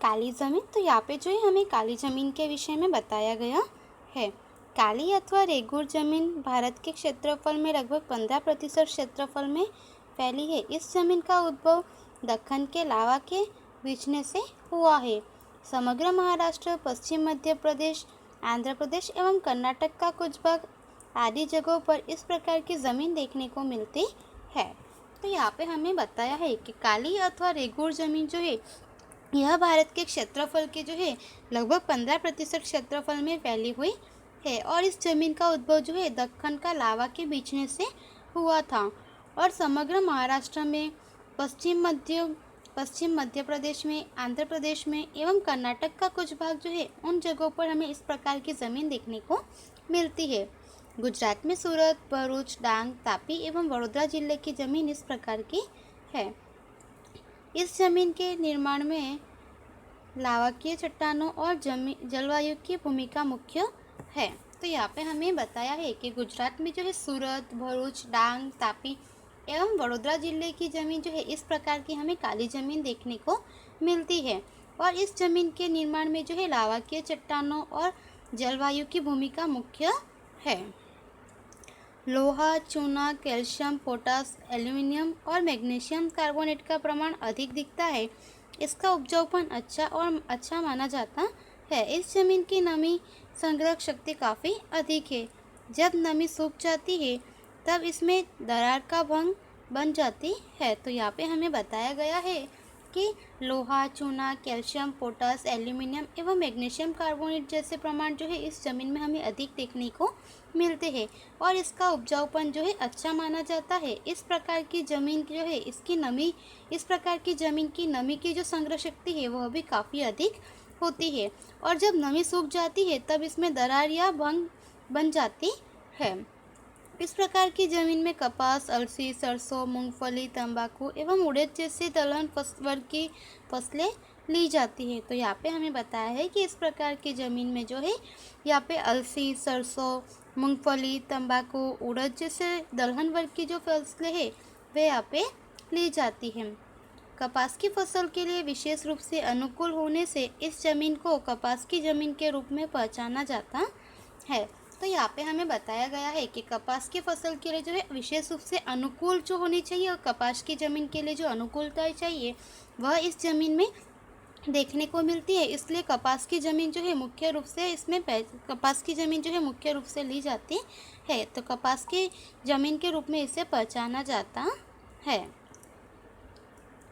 काली ज़मीन। तो यहाँ पे जो है हमें काली ज़मीन के विषय में बताया गया है। काली अथवा रेगुर ज़मीन भारत के क्षेत्रफल में लगभग 15% क्षेत्रफल में फैली है। इस ज़मीन का उद्भव दक्कन के लावा के बिछने से हुआ है। समग्र महाराष्ट्र, पश्चिम मध्य प्रदेश, आंध्र प्रदेश एवं कर्नाटक का कुछ भाग आदि जगहों पर इस प्रकार की ज़मीन देखने को मिलती है। तो यहाँ पे हमें बताया है कि काली अथवा रेगुर ज़मीन जो है यह भारत के क्षेत्रफल के जो है लगभग 15% क्षेत्रफल में फैली हुई है और इस जमीन का उद्भव जो है दक्कन का लावा के बिछने से हुआ था और समग्र महाराष्ट्र में, पश्चिम मध्य प्रदेश में, आंध्र प्रदेश में एवं कर्नाटक का कुछ भाग जो है उन जगहों पर हमें इस प्रकार की ज़मीन देखने को मिलती है। गुजरात में सूरत, भरूच, डांग, तापी एवं वडोदरा जिले की ज़मीन इस प्रकार की है। इस जमीन के निर्माण में लावाकीय चट्टानों और जलवायु की भूमिका मुख्य है। तो यहाँ पे हमें बताया है कि गुजरात में जो है सूरत, भरूच, डांग, तापी एवं वडोदरा जिले की ज़मीन जो है इस प्रकार की हमें काली ज़मीन देखने को मिलती है और इस ज़मीन के निर्माण में जो है लावाकीय चट्टानों और जलवायु की भूमिका मुख्य है। लोहा, चूना, कैल्शियम, पोटास, एल्यूमिनियम और मैग्नीशियम कार्बोनेट का प्रमाण अधिक दिखता है। इसका उपजाऊपन अच्छा माना जाता है। इस जमीन की नमी संग्रह शक्ति काफ़ी अधिक है। जब नमी सूख जाती है तब इसमें दरार का भंग बन जाती है। तो यहाँ पे हमें बताया गया है कि लोहा, चूना, कैल्शियम, पोटास, एल्यूमिनियम एवं मैग्नीशियम कार्बोनेट जैसे प्रमाण जो है इस ज़मीन में हमें अधिक देखने को मिलते हैं और इसका उपजाऊपन जो है अच्छा माना जाता है। इस प्रकार की ज़मीन जो है इस प्रकार की ज़मीन की नमी की जो संग्रह शक्ति है वह भी काफ़ी अधिक होती है और जब नमी सूख जाती है तब इसमें दरार या भंग बन जाती है। इस प्रकार की ज़मीन में कपास, अलसी, सरसों, मूंगफली, तंबाकू एवं उड़द जैसे दलहन वर्ग की फसलें ली जाती है। तो यहाँ पे हमें बताया है कि इस प्रकार की ज़मीन में जो है यहाँ पे अलसी, सरसों, मूंगफली, तंबाकू, उड़द जैसे दलहन वर्ग की जो फसलें हैं वे यहाँ पे ली जाती हैं। कपास की फसल के लिए विशेष रूप से अनुकूल होने से इस ज़मीन को कपास की ज़मीन के रूप में पहचाना जाता है। तो यहाँ पे हमें बताया गया है कि कपास की फसल के लिए जो है विशेष रूप से अनुकूल जो होनी चाहिए और कपास की ज़मीन के लिए जो अनुकूलता चाहिए वह इस ज़मीन में देखने को मिलती है। इसलिए कपास की ज़मीन जो है मुख्य रूप से ली जाती है। तो कपास की ज़मीन के रूप में इसे पहचाना जाता है।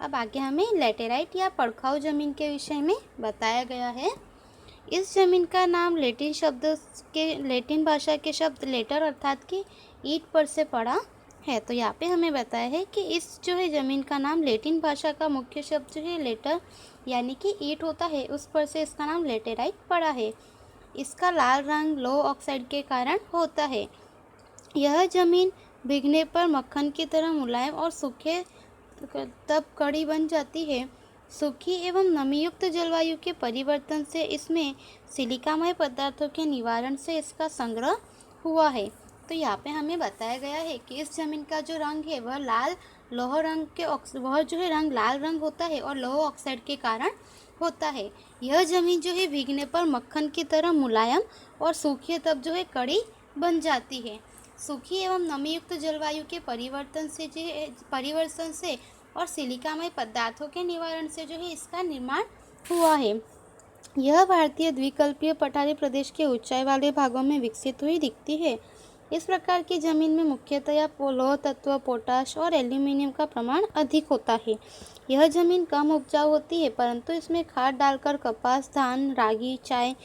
अब आगे हमें लैटेराइट या पड़खाऊ ज़मीन के विषय में बताया गया है। इस ज़मीन का नाम लैटिन भाषा के शब्द लेटर अर्थात कि ईंट पर से पड़ा है। तो यहाँ पे हमें बताया है कि इस जो है ज़मीन का नाम लैटिन भाषा का मुख्य शब्द जो है लेटर यानी कि ईंट होता है उस पर से इसका नाम लैटेराइट पड़ा है। इसका लाल रंग लो ऑक्साइड के कारण होता है। यह ज़मीन भीगने पर मक्खन की तरह मुलायम और सूखे तब कड़ी बन जाती है। सूखी एवं नमीयुक्त जलवायु के परिवर्तन से इसमें सिलिकामय पदार्थों के निवारण से इसका संग्रह हुआ है। तो यहाँ पे हमें बताया गया है कि इस ज़मीन का जो रंग है वह लाल रंग होता है और लौह ऑक्साइड के कारण होता है। यह ज़मीन जो है भीगने पर मक्खन की तरह मुलायम और सूखी तब जो है कड़ी बन जाती है। सूखी एवं नमीयुक्त जलवायु के परिवर्तन से और सिलिकामय पदार्थों के निवारण से जो है इसका निर्माण हुआ है। यह भारतीय द्विकल्पीय पठारी प्रदेश के ऊंचाई वाले भागों में विकसित हुई दिखती है। इस प्रकार की ज़मीन में मुख्यतया लौह तत्व, पोटाश और एल्यूमिनियम का प्रमाण अधिक होता है। यह ज़मीन कम उपजाऊ होती है परंतु इसमें खाद डालकर कपास, धान, रागी, चाय,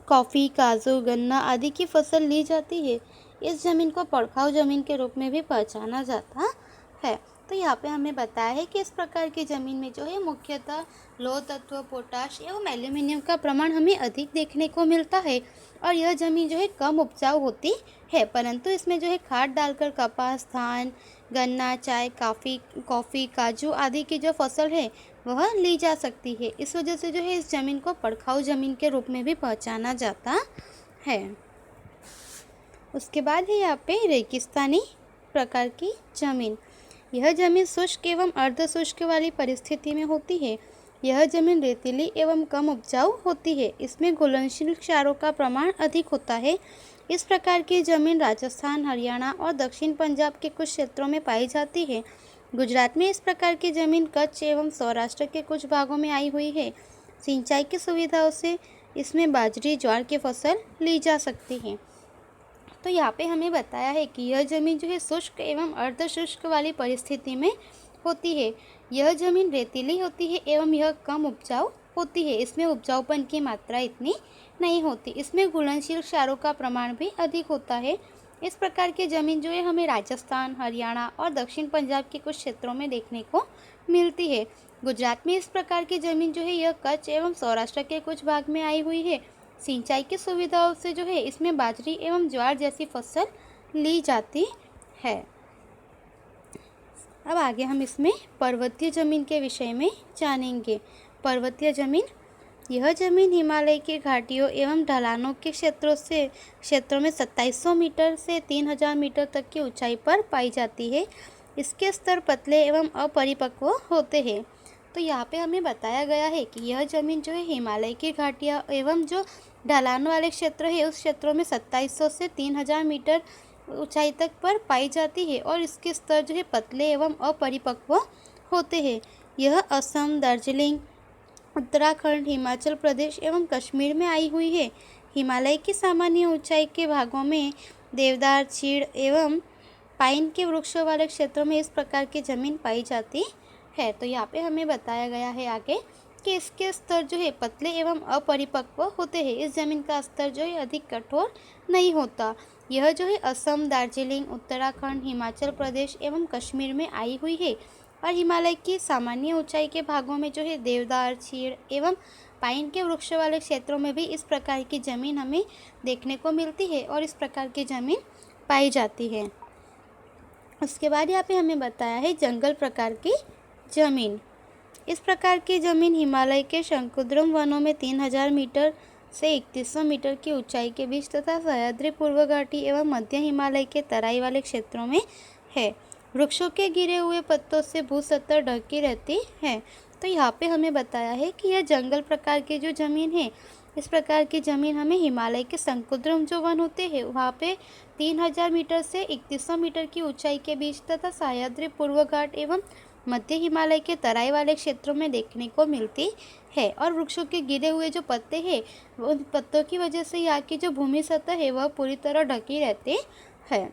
कॉफ़ी, काजू, गन्ना आदि की फसल ली जाती है। इस ज़मीन को पड़खाऊ ज़मीन के रूप में भी पहचाना जाता है। तो यहाँ पे हमें बताया है कि इस प्रकार की ज़मीन में जो है मुख्यतः लौह तत्व, पोटाश एवं एल्यूमिनियम का प्रमाण हमें अधिक देखने को मिलता है और यह ज़मीन जो है कम उपजाऊ होती है परंतु इसमें जो है खाद डालकर कपास, धान, गन्ना, चाय, कॉफ़ी, काजू आदि की जो फसल है वह ली जा सकती है। इस वजह से जो है इस ज़मीन को पड़खाऊ ज़मीन के रूप में भी पहचाना जाता है। उसके बाद है यहाँ पे रेगिस्तानी प्रकार की ज़मीन। यह ज़मीन शुष्क एवं अर्ध शुष्क वाली परिस्थिति में होती है। यह जमीन रेतीली एवं कम उपजाऊ होती है। इसमें घुलनशील क्षारों का प्रमाण अधिक होता है। इस प्रकार की जमीन राजस्थान, हरियाणा और दक्षिण पंजाब के कुछ क्षेत्रों में पाई जाती है। गुजरात में इस प्रकार की जमीन कच्छ एवं सौराष्ट्र के कुछ भागों में आई हुई है। सिंचाई की सुविधाओं से इसमें बाजरी, ज्वार की फसल ली जा सकती है। तो यहाँ पे हमें बताया है कि यह जमीन जो है शुष्क एवं अर्ध शुष्क वाली परिस्थिति में होती है। यह जमीन रेतीली होती है एवं यह कम उपजाऊ होती है। इसमें उपजाऊपन की मात्रा इतनी नहीं होती। इसमें घुलनशील क्षारों का प्रमाण भी अधिक होता है। इस प्रकार की जमीन जो है हमें राजस्थान, हरियाणा और दक्षिण पंजाब के कुछ क्षेत्रों में देखने को मिलती है। गुजरात में इस प्रकार की जमीन जो है यह कच्छ एवं सौराष्ट्र के कुछ भाग में आई हुई है। सिंचाई की सुविधाओं से जो है इसमें बाजरी एवं ज्वार जैसी फसल ली जाती है। अब आगे हम इसमें पर्वतीय जमीन के विषय में जानेंगे। पर्वतीय जमीन, यह जमीन हिमालय की घाटियों एवं ढलानों के क्षेत्रों में 2700 मीटर से 3000 मीटर तक की ऊंचाई पर पाई जाती है। इसके स्तर पतले एवं अपरिपक्व होते हैं। तो यहाँ पे हमें बताया गया है कि यह जमीन जो है हिमालय की घाटियाँ एवं जो ढलान वाले क्षेत्र है उस क्षेत्रों में 2700 से 3000 मीटर ऊंचाई तक पर पाई जाती है और इसके स्तर जो है पतले एवं अपरिपक्व होते हैं। यह असम, दार्जिलिंग, उत्तराखंड, हिमाचल प्रदेश एवं कश्मीर में आई हुई है। हिमालय की सामान्य ऊंचाई के भागों में देवदार, चीड़ एवं पाइन के वृक्षों वाले क्षेत्रों में इस प्रकार की जमीन पाई जाती है। तो यहाँ पे हमें बताया गया है आगे कि इसके स्तर जो है पतले एवं अपरिपक्व होते हैं। इस जमीन का स्तर जो है अधिक कठोर नहीं होता। यह जो है असम, दार्जिलिंग, उत्तराखंड, हिमाचल प्रदेश एवं कश्मीर में आई हुई है और हिमालय की सामान्य ऊंचाई के भागों में जो है देवदार, चीड़ एवं पाइन के वृक्ष वाले क्षेत्रों में भी इस प्रकार की जमीन हमें देखने को मिलती है और इस प्रकार की जमीन पाई जाती है। उसके बाद यहाँ पे हमें बताया है जंगल प्रकार की जमीन। इस प्रकार की जमीन हिमालय के शंकुद्रुम वनों में 3000 मीटर से 3100 मीटर की ऊंचाई के बीच तथा सह्याद्री पूर्व घाटी एवं मध्य हिमालय के तराई वाले क्षेत्रों में है। वृक्षों के गिरे हुए पत्तों से भूसतह ढकी रहती है। तो यहाँ पे हमें बताया है कि यह जंगल प्रकार की जो जमीन है, इस प्रकार की जमीन हमें हिमालय के शंकुद्रुम जो वन होते हैं वहाँ पे 3000 मीटर से 3100 मीटर की ऊंचाई के बीच तथा सह्याद्री पूर्व घाट एवं मध्य हिमालय के तराई वाले क्षेत्रों में देखने को मिलती है। और वृक्षों के गिरे हुए जो पत्ते हैं उन पत्तों की वजह से यहाँ की जो भूमि सतह है वह पूरी तरह ढकी रहती है।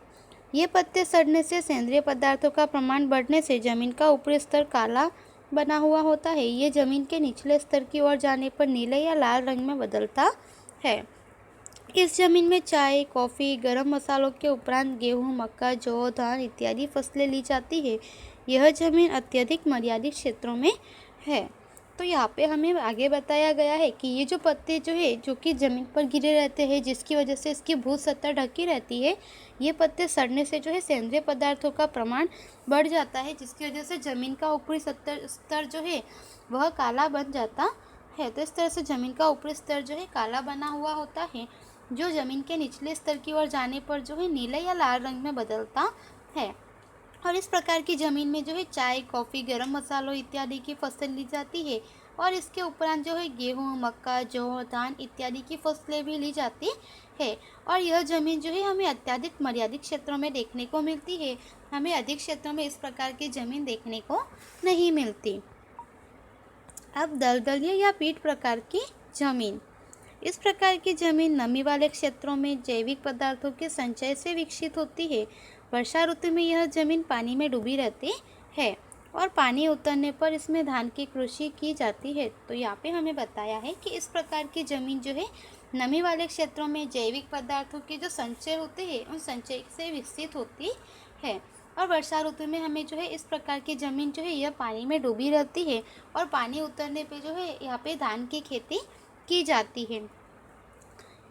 ये पत्ते सड़ने से सेंद्रीय पदार्थों का प्रमाण बढ़ने से जमीन का ऊपरी स्तर काला बना हुआ होता है। ये जमीन के निचले स्तर की ओर जाने पर नीले या लाल रंग में बदलता है। इस जमीन में चाय, कॉफ़ी, गरम मसालों के उपरांत गेहूँ, मक्का, जौ, धान इत्यादि फसलें ली जाती है। यह जमीन अत्यधिक मर्यादित क्षेत्रों में है। तो यहाँ पे हमें आगे बताया गया है कि ये जो पत्ते जो है जो कि ज़मीन पर गिरे रहते हैं जिसकी वजह से इसकी भू सतह ढकी रहती है, ये पत्ते सड़ने से जो है सेंद्रीय पदार्थों का प्रमाण बढ़ जाता है जिसकी वजह से ज़मीन का ऊपरी स्तर जो है वह काला बन जाता है। तो इस तरह से ज़मीन का ऊपरी स्तर जो है काला बना हुआ होता है जो ज़मीन के निचले स्तर की ओर जाने पर जो है नीले या लाल रंग में बदलता है। और इस प्रकार की ज़मीन में जो है चाय, कॉफ़ी, गरम मसालों इत्यादि की फसल ली जाती है और इसके उपरांत जो है गेहूँ, मक्का, जौ, धान इत्यादि की फसलें भी ली जाती है। और यह ज़मीन जो है हमें अत्यधिक मर्यादित क्षेत्रों में देखने को मिलती है। हमें अधिक क्षेत्रों में इस प्रकार की ज़मीन देखने को नहीं मिलती। अब दलदलीय या पीठ प्रकार की ज़मीन। इस प्रकार की ज़मीन नमी वाले क्षेत्रों में जैविक पदार्थों के संचय से विकसित होती है। वर्षा ऋतु में यह जमीन पानी में डूबी रहती है और पानी उतरने पर इसमें धान की कृषि की जाती है। तो यहाँ पे हमें बताया है कि इस प्रकार की ज़मीन जो है नमी वाले क्षेत्रों में जैविक पदार्थों के जो संचय होते हैं उन संचय से विकसित होती है। और वर्षा ऋतु में हमें जो है इस प्रकार की ज़मीन जो है यह पानी में डूबी रहती है और पानी उतरने पे जो है यहाँ पे धान की खेती की जाती है।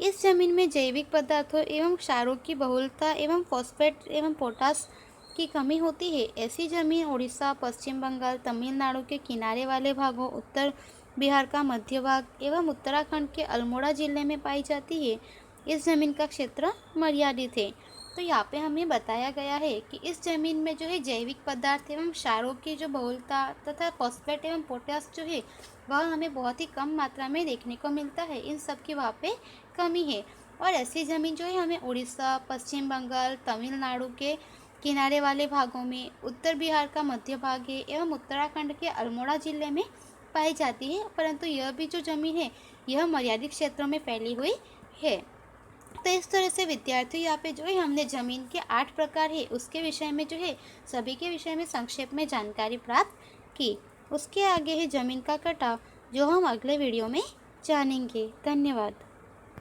इस जमीन में जैविक पदार्थों एवं क्षारों की बहुलता एवं फॉस्फेट एवं पोटास की कमी होती है। ऐसी जमीन उड़ीसा, पश्चिम बंगाल, तमिलनाडु के किनारे वाले भागों, उत्तर बिहार का मध्य भाग एवं उत्तराखंड के अल्मोड़ा जिले में पाई जाती है। इस जमीन का क्षेत्र मर्यादित है। तो यहाँ पे हमें बताया गया है कि इस जमीन में जो है जैविक पदार्थ एवं क्षारों की जो बहुलता तथा फॉस्फेट एवं पोटास जो है वह हमें बहुत ही कम मात्रा में देखने को मिलता है। इन सब की वहाँ पे कमी है। और ऐसी ज़मीन जो है हमें उड़ीसा, पश्चिम बंगाल, तमिलनाडु के किनारे वाले भागों में, उत्तर बिहार का मध्य भाग है एवं उत्तराखंड के अल्मोड़ा जिले में पाई जाती है। परंतु यह भी जो ज़मीन है यह मर्यादित क्षेत्रों में फैली हुई है। तो इस तरह से विद्यार्थी यहाँ पे जो है हमने ज़मीन के 8 प्रकार है उसके विषय में जो है सभी के विषय में संक्षेप में जानकारी प्राप्त की। उसके आगे है ज़मीन का कटाव, जो हम अगले वीडियो में जानेंगे। धन्यवाद।